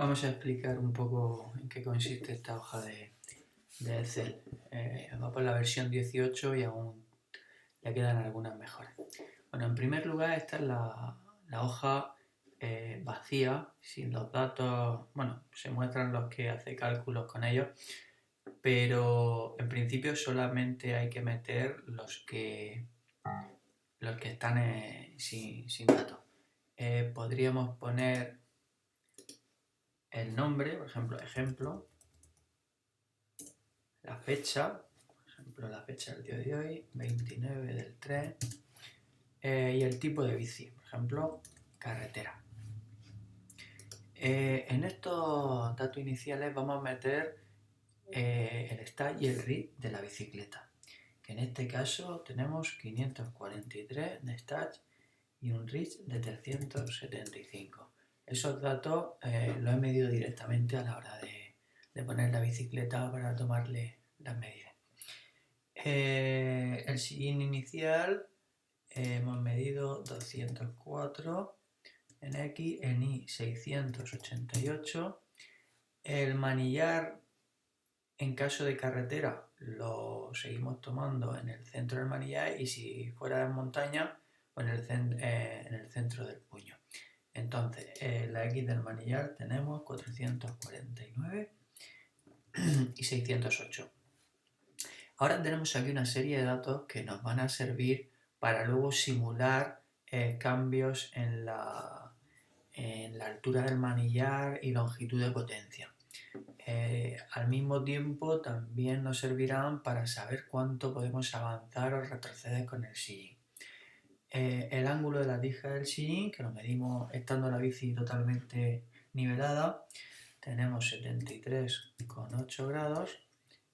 Vamos a explicar un poco en qué consiste esta hoja de Excel. Va por la versión 18 y aún le quedan algunas mejoras. Bueno, en primer lugar esta es la hoja vacía, sin los datos. Bueno, se muestran los que hace cálculos con ellos, pero en principio solamente hay que meter los que están sin datos. Podríamos poner el nombre, por ejemplo, la fecha, por ejemplo, la fecha del día de hoy, 29 del 3, y el tipo de bici, por ejemplo, carretera. En estos datos iniciales vamos a meter el start y el read de la bicicleta, que en este caso tenemos 543 de start y un read de 375. Esos datos los he medido directamente a la hora de poner la bicicleta para tomarle las medidas. El sillín inicial hemos medido 204 en X, en Y 688. El manillar, en caso de carretera, lo seguimos tomando en el centro del manillar, y si fuera de montaña, pues en el centro del puño. Entonces, la X del manillar tenemos 449 y 608. Ahora tenemos aquí una serie de datos que nos van a servir para luego simular cambios en la altura del manillar y longitud de potencia. Al mismo tiempo también nos servirán para saber cuánto podemos avanzar o retroceder con el sillín. El ángulo de la tija del sillín, que lo medimos estando la bici totalmente nivelada, tenemos 73,8 grados.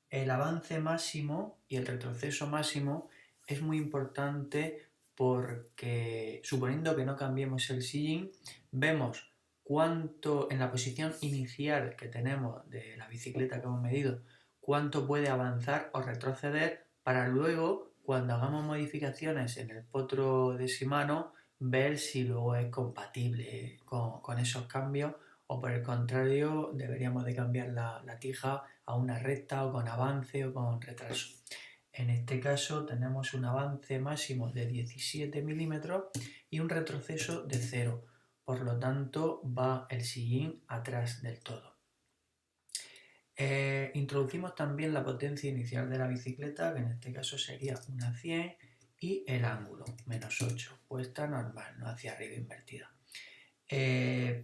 El avance máximo y el retroceso máximo es muy importante porque, suponiendo que no cambiemos el sillín, vemos cuánto en la posición inicial que tenemos de la bicicleta que hemos medido, cuánto puede avanzar o retroceder, para luego, cuando hagamos modificaciones en el potro de Shimano, ver si luego es compatible con esos cambios, o por el contrario deberíamos de cambiar la tija a una recta, o con avance o con retraso. En este caso tenemos un avance máximo de 17 milímetros y un retroceso de 0, por lo tanto va el sillín atrás del todo. Introducimos también la potencia inicial de la bicicleta, que en este caso sería una 100, y el ángulo, menos 8, puesta normal, no hacia arriba invertida.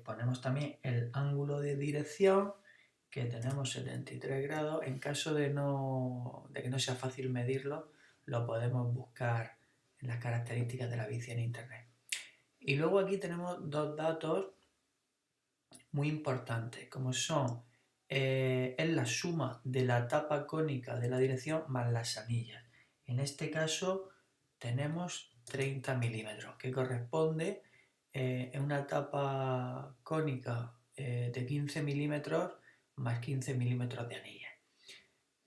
Ponemos también el ángulo de dirección, que tenemos 73 grados. En caso de que no sea fácil medirlo, lo podemos buscar en las características de la bici en internet. Y luego aquí tenemos dos datos muy importantes, como son es la suma de la tapa cónica de la dirección más las anillas. En este caso tenemos 30 milímetros, que corresponde a una tapa cónica de 15 milímetros más 15 milímetros de anilla.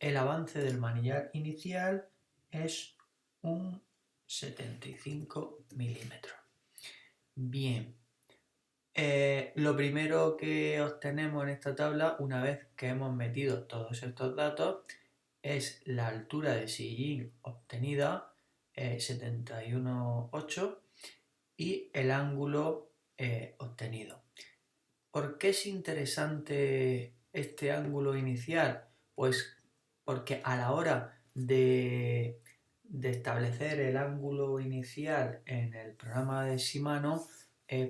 El avance del manillar inicial es un 75 milímetros. Bien, lo primero que obtenemos en esta tabla, una vez que hemos metido todos estos datos, es la altura de sillín obtenida, 71,8, y el ángulo obtenido. ¿Por qué es interesante este ángulo inicial? Pues porque a la hora de establecer el ángulo inicial en el programa de Shimano,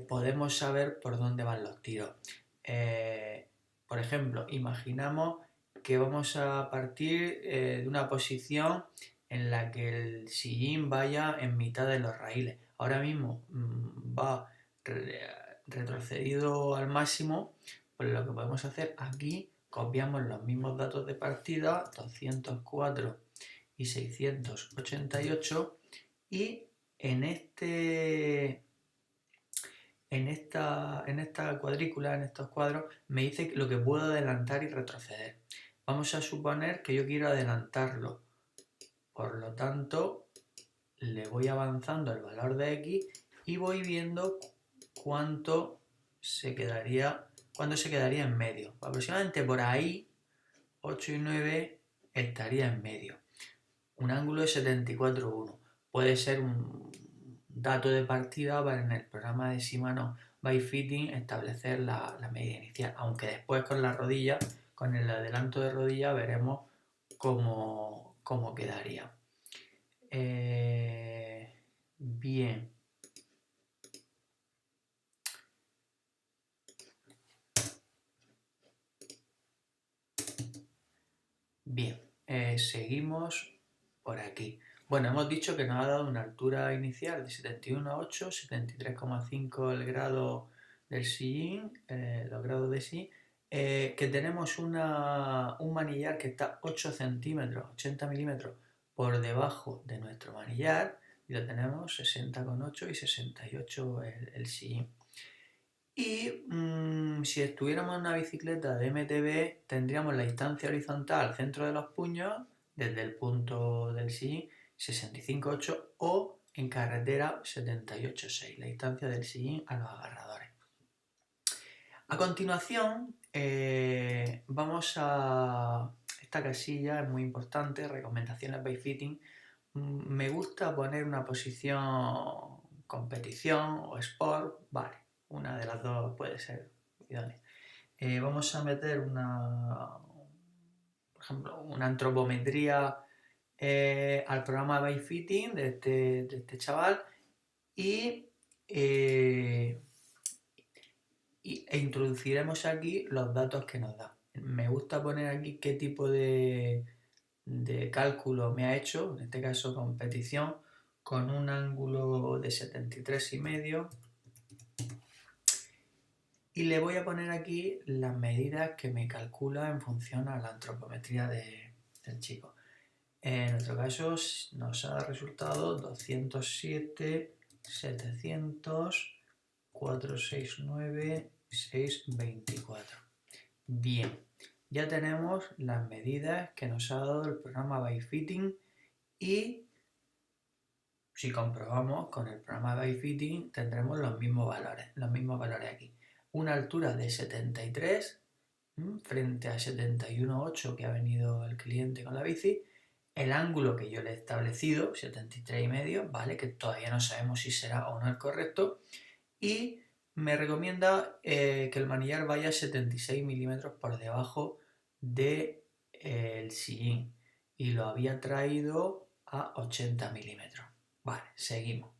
podemos saber por dónde van los tiros. Por ejemplo, imaginamos que vamos a partir de una posición en la que el sillín vaya en mitad de los raíles. Ahora mismo va retrocedido al máximo. Pues lo que podemos hacer aquí, copiamos los mismos datos de partida, 204 y 688, y en esta cuadrícula, en estos cuadros, me dice lo que puedo adelantar y retroceder. Vamos a suponer que yo quiero adelantarlo, por lo tanto le voy avanzando el valor de X y voy viendo cuánto se quedaría ¿cuándo se quedaría en medio? Aproximadamente por ahí, 8 y 9 estaría en medio. Un ángulo de 74,1. Puede ser un dato de partida para en el programa de Shimano by Fitting establecer la medida inicial, aunque después con la rodilla, con el adelanto de rodilla, veremos cómo quedaría. Bien. Bien, seguimos por aquí. Bueno, hemos dicho que nos ha dado una altura inicial de 71,8, 73,5 el grado del sillín, los grados de sí, que tenemos un manillar que está 8 centímetros, 80 milímetros por debajo de nuestro manillar, y lo tenemos 60,8 y 68 el sillín. Y si estuviéramos en una bicicleta de MTB, tendríamos la distancia horizontal al centro de los puños, desde el punto del sillín, 65,8, o en carretera 78,6, la distancia del sillín a los agarradores. A continuación, vamos a esta casilla, es muy importante, recomendaciones by fitting. Me gusta poner una posición competición o sport, vale, una de las dos puede ser idónea. Vamos a meter por ejemplo, una antropometría al programa by fitting de este chaval e introduciremos aquí los datos que nos da. Me gusta poner aquí qué tipo de cálculo me ha hecho, en este caso competición, con un ángulo de 73,5, y le voy a poner aquí las medidas que me calcula en función a la antropometría del chico. En nuestro caso nos ha resultado 207, 700, 469, 624. Bien, ya tenemos las medidas que nos ha dado el programa by fitting, y si comprobamos con el programa by fitting tendremos los mismos valores aquí. Una altura de 73 frente a 71,8 que ha venido el cliente con la bici. El ángulo que yo le he establecido, 73,5, ¿vale? Que todavía no sabemos si será o no el correcto. Y me recomienda que el manillar vaya 76 milímetros por debajo del sillín. Y lo había traído a 80 milímetros. Vale, seguimos.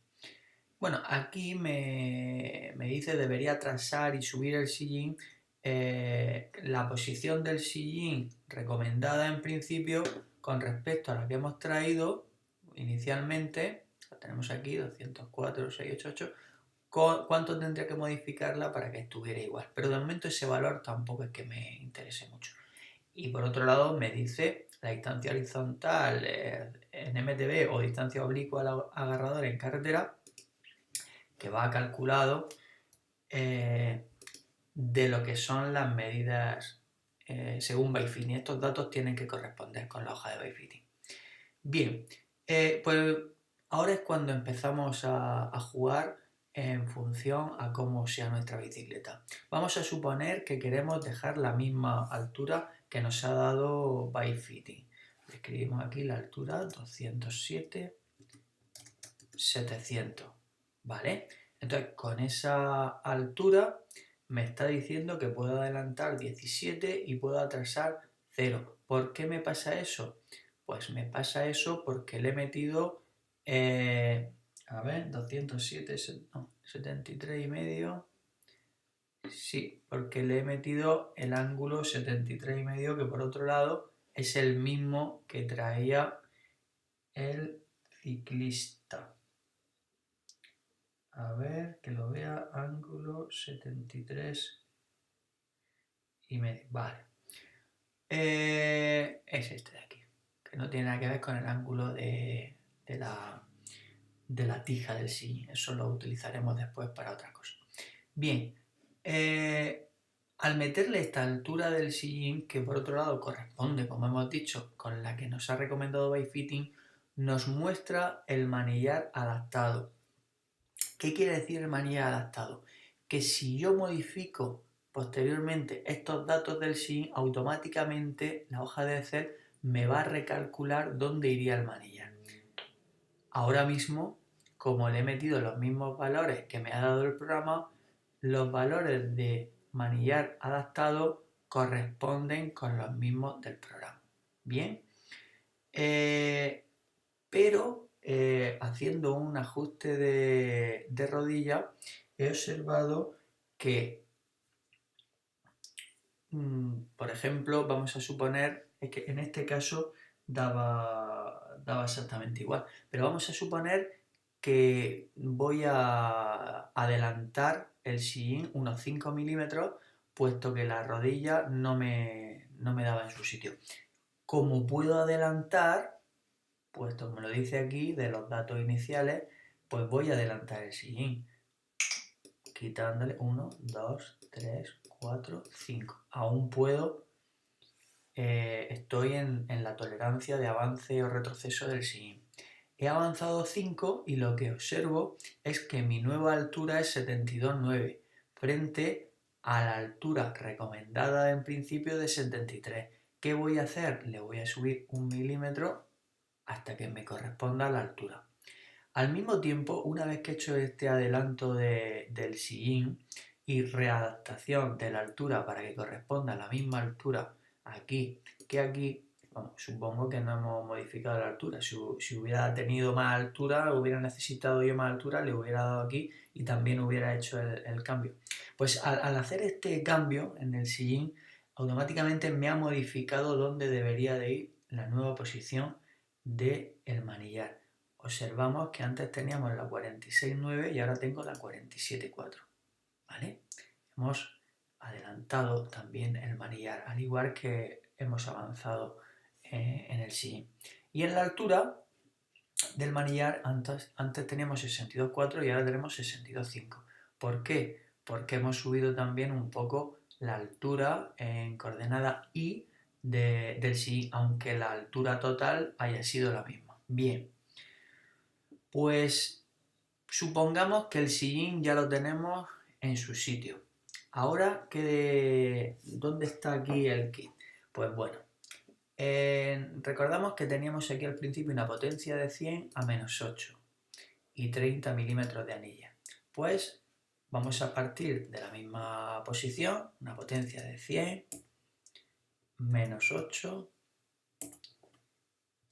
Bueno, aquí me dice debería transar y subir el sillín. La posición del sillín recomendada en principio con respecto a la que hemos traído inicialmente, la tenemos aquí, 204, 688, ¿cuánto tendría que modificarla para que estuviera igual? Pero de momento ese valor tampoco es que me interese mucho. Y por otro lado me dice la distancia horizontal en MTB o distancia oblicua al agarrador en carretera, que va calculado de lo que son las medidas según by fitting. Estos datos tienen que corresponder con la hoja de by fitting. Bien, pues ahora es cuando empezamos a jugar en función a cómo sea nuestra bicicleta. Vamos a suponer que queremos dejar la misma altura que nos ha dado by fitting. Escribimos aquí la altura 207, 700, ¿vale? Entonces con esa altura me está diciendo que puedo adelantar 17 y puedo atrasar 0. ¿Por qué me pasa eso? Pues me pasa eso porque le he metido, a ver, 207, no, 73,5. Sí, porque le he metido el ángulo 73,5, que por otro lado es el mismo que traía el ciclista. A ver, que lo vea, ángulo 73,5. Vale. Es este de aquí, que no tiene nada que ver con el ángulo de la tija del sillín. Eso lo utilizaremos después para otra cosa. Bien, al meterle esta altura del sillín, que por otro lado corresponde, como hemos dicho, con la que nos ha recomendado by fitting, nos muestra el manillar adaptado. ¿Qué quiere decir el manillar adaptado? Que si yo modifico posteriormente estos datos del SIN, automáticamente la hoja de Excel me va a recalcular dónde iría el manillar. Ahora mismo, como le he metido los mismos valores que me ha dado el programa, los valores de manillar adaptado corresponden con los mismos del programa. Bien, pero haciendo un ajuste de rodilla, he observado que, por ejemplo, vamos a suponer que en este caso daba exactamente igual, pero vamos a suponer que voy a adelantar el sillín unos 5 milímetros, puesto que la rodilla no me daba en su sitio. Como puedo adelantar, puesto que me lo dice aquí, de los datos iniciales, pues voy a adelantar el sillín, quitándole 1, 2, 3, 4, 5. Aún puedo, estoy en la tolerancia de avance o retroceso del sillín. He avanzado 5 y lo que observo es que mi nueva altura es 72,9 frente a la altura recomendada en principio de 73. ¿Qué voy a hacer? Le voy a subir 1 milímetro hasta que me corresponda la altura. Al mismo tiempo, una vez que he hecho este adelanto del sillín y readaptación de la altura para que corresponda a la misma altura aquí que aquí, bueno, supongo que no hemos modificado la altura. Si hubiera tenido más altura, hubiera necesitado yo más altura, le hubiera dado aquí y también hubiera hecho el cambio. Pues al hacer este cambio en el sillín, automáticamente me ha modificado dónde debería de ir la nueva posición del manillar. Observamos que antes teníamos la 46,9 y ahora tengo la 47,4. ¿Vale? Hemos adelantado también el manillar, al igual que hemos avanzado en el sillín. Y en la altura del manillar, antes teníamos 62,4 y ahora tenemos 62,5. ¿Por qué? Porque hemos subido también un poco la altura en coordenada Y del sillín, aunque la altura total haya sido la misma. Bien, pues supongamos que el sillín ya lo tenemos en su sitio. Ahora, ¿dónde está aquí el kit? Pues bueno, recordamos que teníamos aquí al principio una potencia de 100 a menos 8 y 30 milímetros de anilla. Pues vamos a partir de la misma posición, una potencia de 100, menos 8,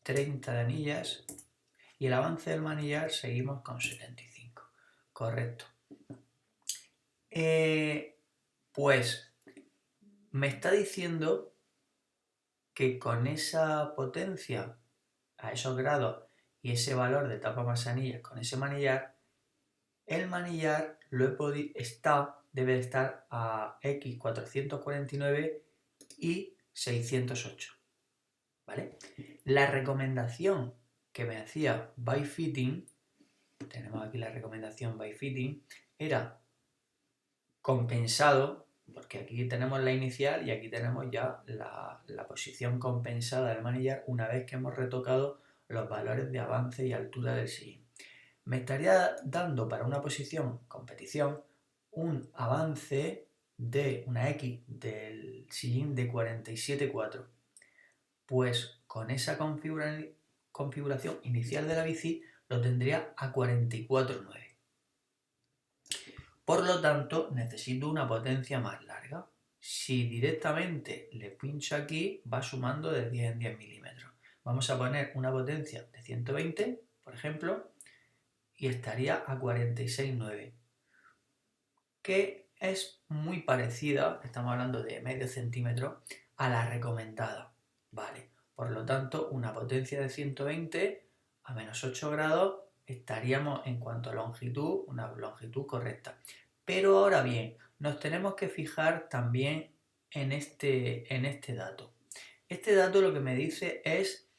30 de anillas, y el avance del manillar seguimos con 75. Correcto. Pues me está diciendo que con esa potencia, a esos grados y ese valor de tapa más anillas con ese manillar, el manillar debe de estar a X 449 y 608. ¿Vale? La recomendación que me hacía by fitting, tenemos aquí la recomendación by fitting, era compensado, porque aquí tenemos la inicial y aquí tenemos ya la posición compensada del manillar una vez que hemos retocado los valores de avance y altura del sillín. Me estaría dando para una posición competición un avance de una X del sillín de 47,4. Pues con esa configuración inicial de la bici lo tendría a 44,9. Por lo tanto, necesito una potencia más larga. Si directamente le pincho aquí, va sumando de 10 en 10 milímetros. Vamos a poner una potencia de 120, por ejemplo, y estaría a 46,9, que es muy parecida, estamos hablando de medio centímetro, a la recomendada. Vale, por lo tanto, una potencia de 120 a menos 8 grados estaríamos en cuanto a longitud, una longitud correcta. Pero ahora bien, nos tenemos que fijar también en este dato. Este dato lo que me dice es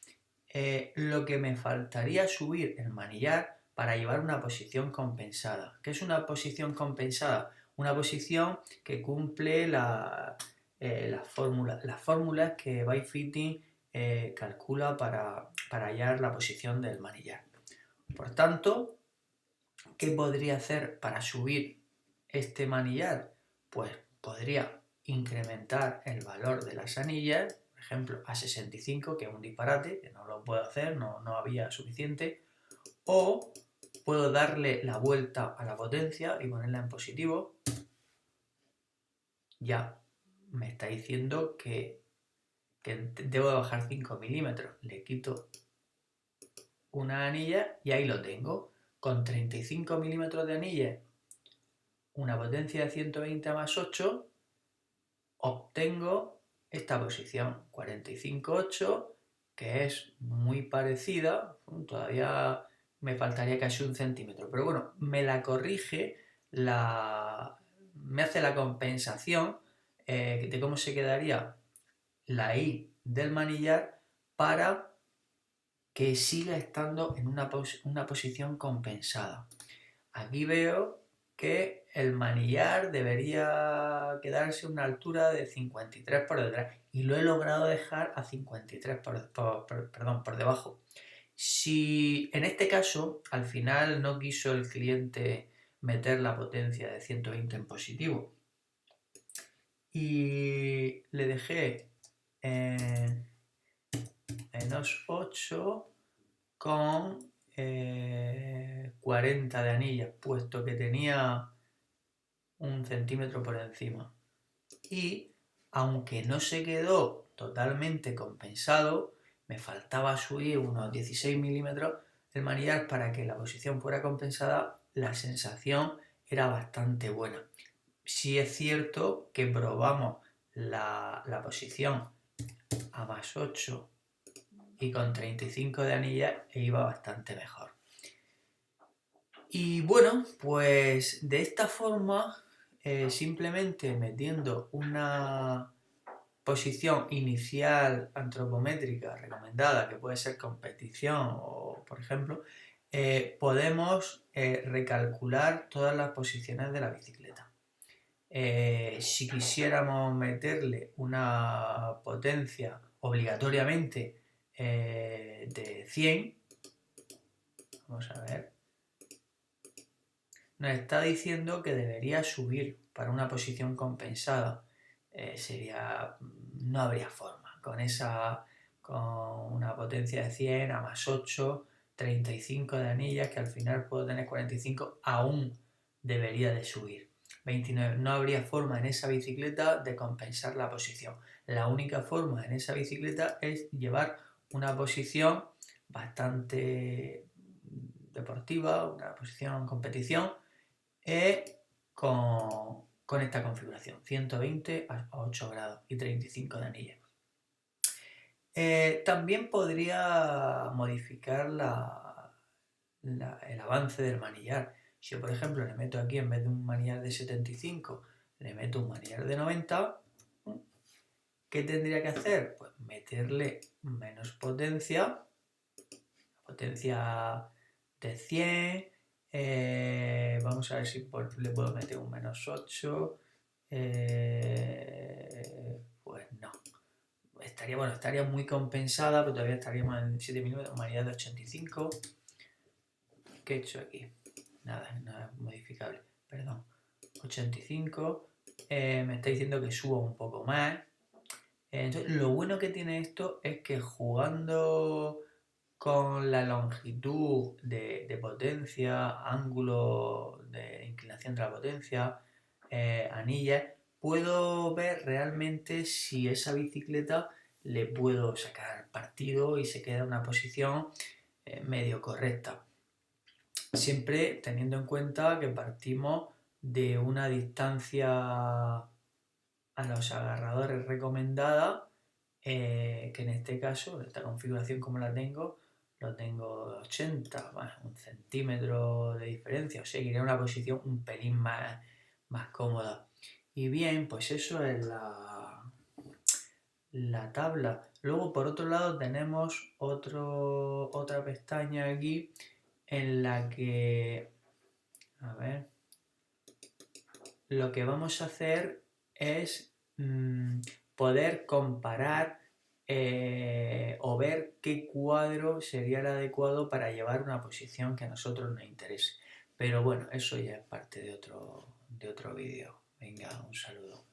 lo que me faltaría subir el manillar para llevar una posición compensada. ¿Qué es una posición compensada? Una posición que cumple las fórmulas que ByFitting calcula para hallar la posición del manillar. Por tanto, ¿qué podría hacer para subir este manillar? Pues podría incrementar el valor de las anillas, por ejemplo, a 65, que es un disparate, que no lo puedo hacer, no había suficiente, o puedo darle la vuelta a la potencia y ponerla en positivo. Ya me está diciendo que debo de bajar 5 milímetros. Le quito una anilla y ahí lo tengo. Con 35 milímetros de anilla, una potencia de 120 más 8, obtengo esta posición 45,8, que es muy parecida. Todavía me faltaría casi un centímetro, pero bueno, me la corrige, me hace la compensación de cómo se quedaría la I del manillar para que siga estando en una posición compensada. Aquí veo que el manillar debería quedarse a una altura de 53 por detrás y lo he logrado dejar a 53 por debajo. Si en este caso al final no quiso el cliente meter la potencia de 120 en positivo y le dejé menos 8 con 40 de anillas, puesto que tenía un centímetro por encima. Y aunque no se quedó totalmente compensado, me faltaba subir unos 16 milímetros el manillar para que la posición fuera compensada. La sensación era bastante buena. Sí es cierto que probamos la posición a más 8 y con 35 de anillas e iba bastante mejor. Y bueno, pues de esta forma, simplemente metiendo una posición inicial antropométrica recomendada, que puede ser competición o por ejemplo, podemos recalcular todas las posiciones de la bicicleta. Si quisiéramos meterle una potencia obligatoriamente de 100, vamos a ver, nos está diciendo que debería subir para una posición compensada. No habría forma. Con una potencia de 100 a más 8, 35 de anillas, que al final puedo tener 45, aún debería de subir. 29. No habría forma en esa bicicleta de compensar la posición. La única forma en esa bicicleta es llevar una posición bastante deportiva, una posición competición, con esta configuración, 120 a 8 grados y 35 de anilla. También podría modificar el avance del manillar. Si yo, por ejemplo, le meto aquí, en vez de un manillar de 75, le meto un manillar de 90, ¿qué tendría que hacer? Pues meterle menos potencia de 100, vamos a ver si le puedo meter un menos 8, pues no. Estaría muy compensada, pero todavía estaríamos en 7 milímetros, humanidad de 85. ¿Qué he hecho aquí? Nada modificable, perdón. 85, me está diciendo que suba un poco más. Entonces, lo bueno que tiene esto es que jugando con la longitud de potencia, ángulo de inclinación de la potencia, anillas, puedo ver realmente si esa bicicleta le puedo sacar partido y se queda en una posición medio correcta. Siempre teniendo en cuenta que partimos de una distancia a los agarradores recomendada, que en este caso, esta configuración como la tengo, lo tengo 80, bueno, un centímetro de diferencia, o sea, iría a una posición un pelín más cómoda. Y bien, pues eso es la tabla. Luego, por otro lado, tenemos otra pestaña aquí en la que, a ver, lo que vamos a hacer es poder comparar o ver qué cuadro sería el adecuado para llevar una posición que a nosotros nos interese. Pero bueno, eso ya es parte de otro vídeo. Venga, un saludo.